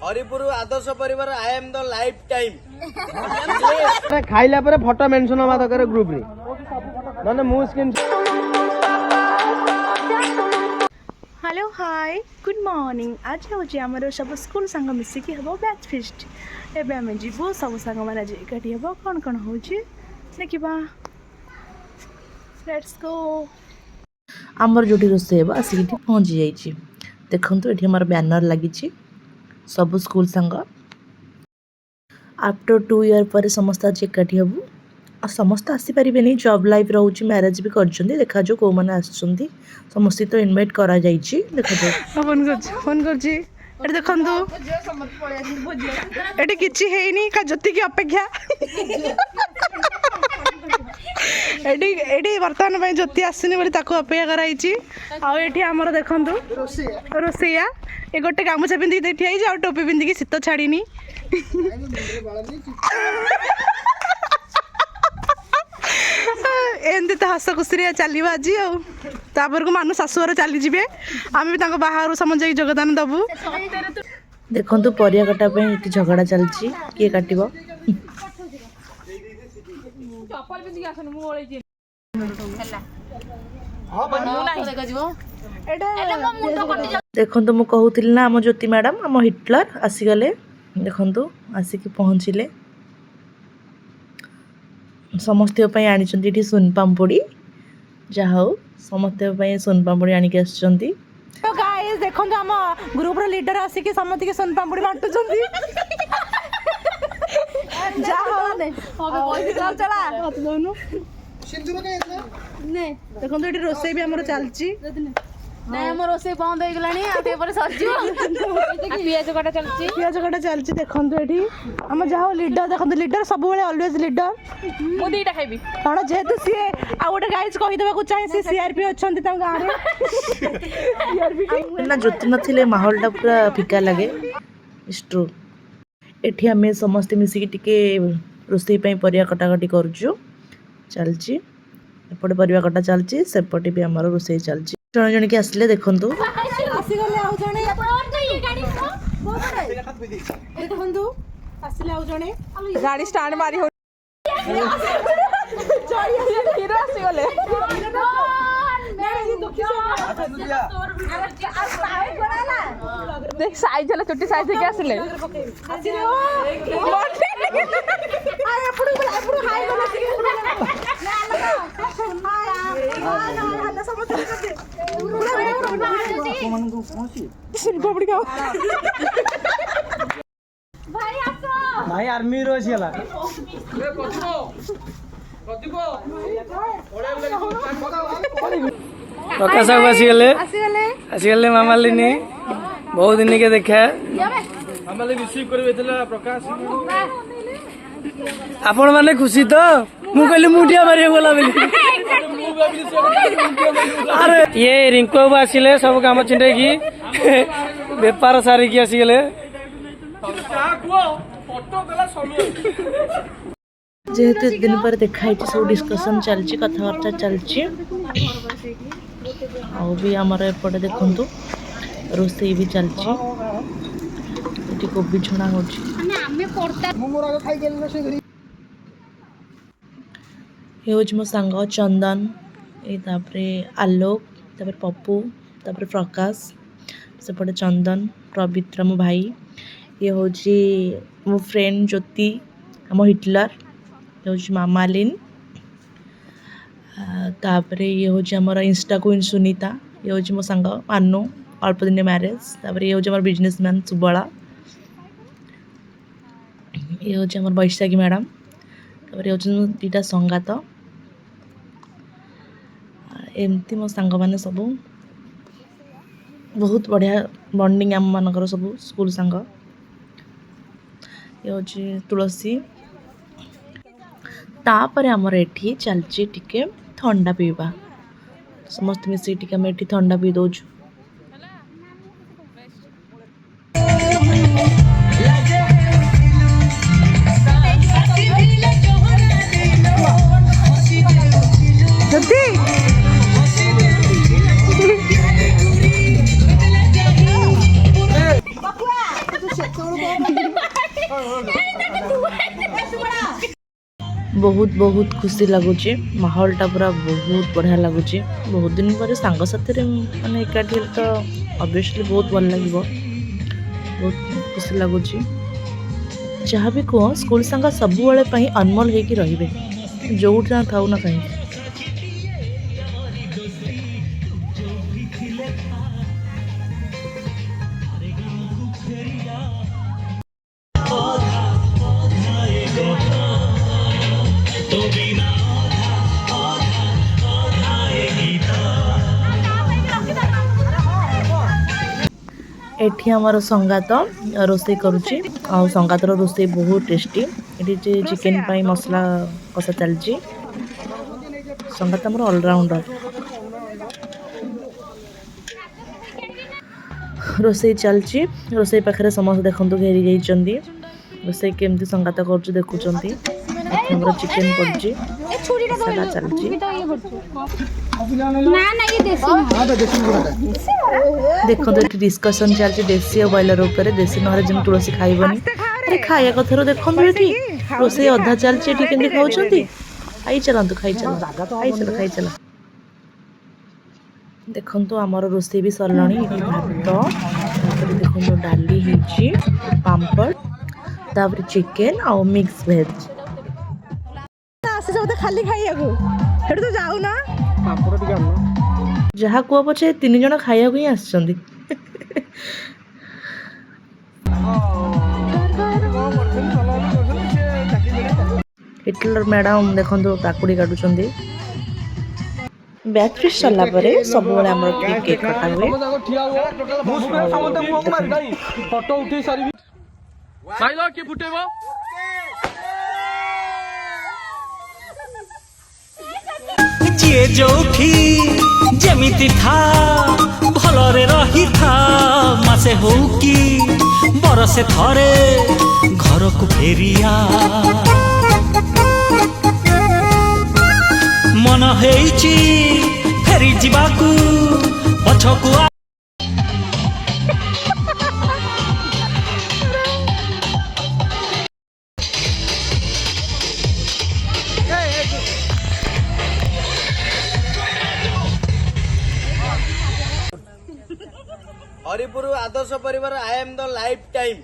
हरिपुर आदर्श परिवार I am the life time खाइला पर फोटो मेंशन हवा दरकार ग्रुप रे माने मु screen. Hello hi good morning. आज हूँ आमर सब स्कूल सांग मिसिकी हम बैच फिस्ट एवं आम जीवु सब सांग मैंने आज एकाठी हम कौन कौन हो देखा लेट्स गो। आमर जो रोषे हे आसिक पहुँची जाइए देखु ये आम बैनर लगी सब स्कूल सांग आफ्टर 2 ईयर पर समस्त आज एकाठी हबू आ समस्त आसीपारे नहीं जॉब लाइफ रोचे मैरिज भी कर देखा जो कौ मैंने समस्त तो इनवाइट करा देखा फोन कर देखु ये किसी का ज्योति की अपेक्षा ये बर्तमान ज्योति आसनी बोली अपेक्षा कराई आमर देखु रोसैया ये गोटे गामुछा पिंधिक ठिया टोपी पिंधिक शीत छाड़ी एमती तो हस खुशी चलो आज आपर को मानु शाशुघर चली जी आम भी बाहर समझ योगदान दबू। देखु परिया कटा ये झगड़ा चलती किए काटब देखु मु कहूली ना आम ज्योति मैडम आम हिटलर आसीगले देखु आसिक पहुँचले समस्त आनी सुन पाम्पुड़ी जहा समस्त सुन पाम्पुड़ी आणिक देखो आम ग्रुप लीडर आसिक समस्त सुन पाम्पुड़ी बांटुं देखो ये रोसे भी आम चलती रोसे बंद हो गलानी पियाज कटा चलती देखो ये आम जहाँ लीडर देखो लीडर सब अलवेज लीडर मुझे खाइबी कौन जेहेतु सी आ गोटे गाइज कहीदेक चाहे सी सीआरपी अच्छा गाँव ना ज्योति नथिले माहौलटा पूरा फिका लगे ट्रू एठी आम समस्ते मिसिकी टिके रोसई परिया कटाकटी करुचु चलची एपटे परिया कटा चलची सेपटे भी आमर रोसई चलची जन जन की आसले देखु गाड़ी स्टार्ट मारी देख साइज है छोटी साइज के आसिले भाई आर्मी रोला प्रकाश आसीगले मामालिनी बहुत दिन के देखा रिसीव कर आपण मैंने खुशी तो मुझे मुठिया मारे बोला अरे ये रिंकू बाबू आसिले सब काम चिंटे की बेपार सारिकी आसीगले जेहेतु दिन पर देखा सब डिस्कसन चलची कथबार्ता चलची आउ भी आमर एपटे देखु रोसई भी चलची ये कोबी छणा हो मो सांग चंदन ये आलोक पप्पू प्रकाश सेपटे चंदन पवित्र मो भाई ये हूँ मो फ्रेंड ज्योति आम हिटलर ये हूँ मामालिन तापर ये हूँ आमर इंस्टा क्वीन सुनीता ये हूँ मो सांग मानु अल्प दिन मैरेज तापर ये हूँ आम बिजनेसमैन सुबला ये हूँ आम बैशाखी मैडम तापर ये हूँ दीटा संगात एमती मो सांग मैंने सब बहुत बढ़िया बॉन्डिंग आम मानकर सब स्कूल सांग ये हूँ तुलसी तापर आमर एठी चलची टिके ठंडा पीवा समस्त मिसी टिके आम एठी ठंडा पी दौचु बहुत बहुत खुशी लगुच माहौलटा पूरा बहुत बढ़िया लगुच बहुत दिन पर सांग साथी माने एकाठी तो ऑब्वियसली बहुत भल लगे बहुत खुशी लगुच जहाँ भी कह स्कूल सांग सब अनमोल होकर रे जो थाऊ ना कहीं एठी हमार संगात रोसे करुच्ची आ संगातर रोसे बहुत टेस्टी ये चिकेन पाई मसला कषा चलची संगात हमर ऑलराउंडर रोसे चलची रोसे पाखरे समस्त देखंतु घेरी जाइचंदी रोसे केमती संगात करछु देखुचंदी हमर चिकेन पड़ची साला चलची देखो ये डिस्कशन चलती देसी और बॉयलर ऊपर देसी ना जन तुलसी खाइबनी अरे खाया कथर देखो ये रोसे अधा चलती केमती खाऊंती खाई चलतु खाई चल देखो आमर रोसे भी सरलाणी भात देखो डाली होची पापड़ तापर चिकेन आ मिक्स वेज खाली खाइया तो जाऊ ना जहाँ कह पछे 3 जन खाया ही आसछंदी हिटलर मैडम देखो काकुड़ी काटुचंदी बैच फिश सरला परे सब बेले हमर केक कटा हुए फोटो उठे सारी साइलो के फुटेबो जिए जोठी जेमिति था भलरे रही था मासे हो कि बरसे थरे घर को फेरिया मन हेची फेरी जीवाकू पछकू हरिपुर आदर्श परिवार I am the life time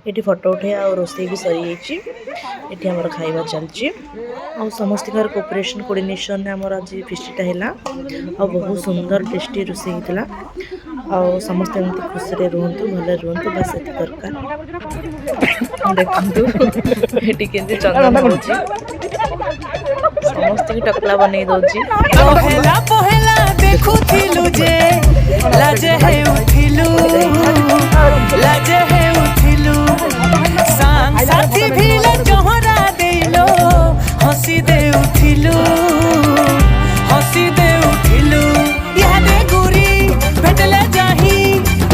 ये फोटो उठे आ रोसे भी सरी ये आमर खाइबा चलची आ समस्त कोऑपरेशन कोऑर्डिनेशन आमर आज फिस्टटा हैला आ बहुत सुंदर टेस्टी रोसे होता आ समस्त एमती खुशी रे रुहंतु भले रुहंतु बस एत दरकार देखंतु एटी केंती चंदन होची समस्त की टकला बनै दोची पहला पहला देखुथिलु जे लाजे है उठिलु लाजे है उठिलु सांग साथी भिले जोहरा देलो हंसी दे उठिलु यादे गुरी भेटले जाही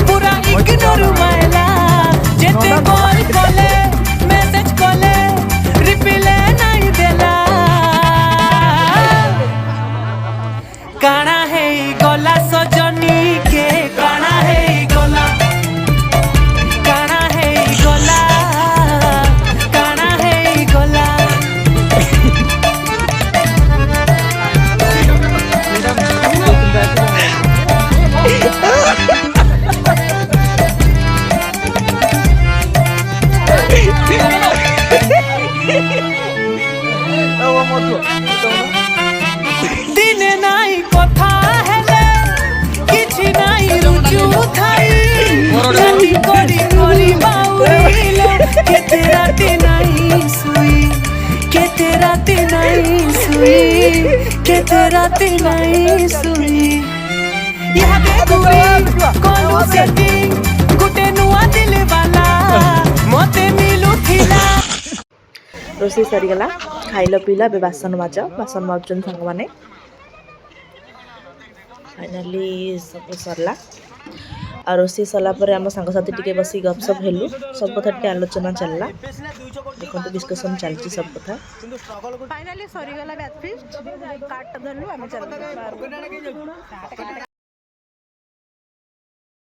पूरा इग्नोर मायला जेते कॉल कले मैसेज कले रिप्लाई नहीं देला काना है गला सजनी के काना है गला काना है गला काना है गला दिन नाई कथा हेले किछि नाई रुचु थाई राती करी करी बाउरिलो केते राती नाई सुई केते राती नाई सुई केते राती नाई सुई यहाँ बेगुरी कोनु सेटिंग गुटे नुआ दिल वाला मते मिलु थिला रोसे सरीगला खाइल पीला बे बासन माजुन सांग माने फाइनाली सब सरला आ रोसे सरला पर आम सांग साथी टिके बसी गपसप हेलु सब कथा टिके आलोचना चलला देखो डिस्कशन चलची सब कथा फाइनाली सरीगला बैच फिस्ट काट धरलु आमे चल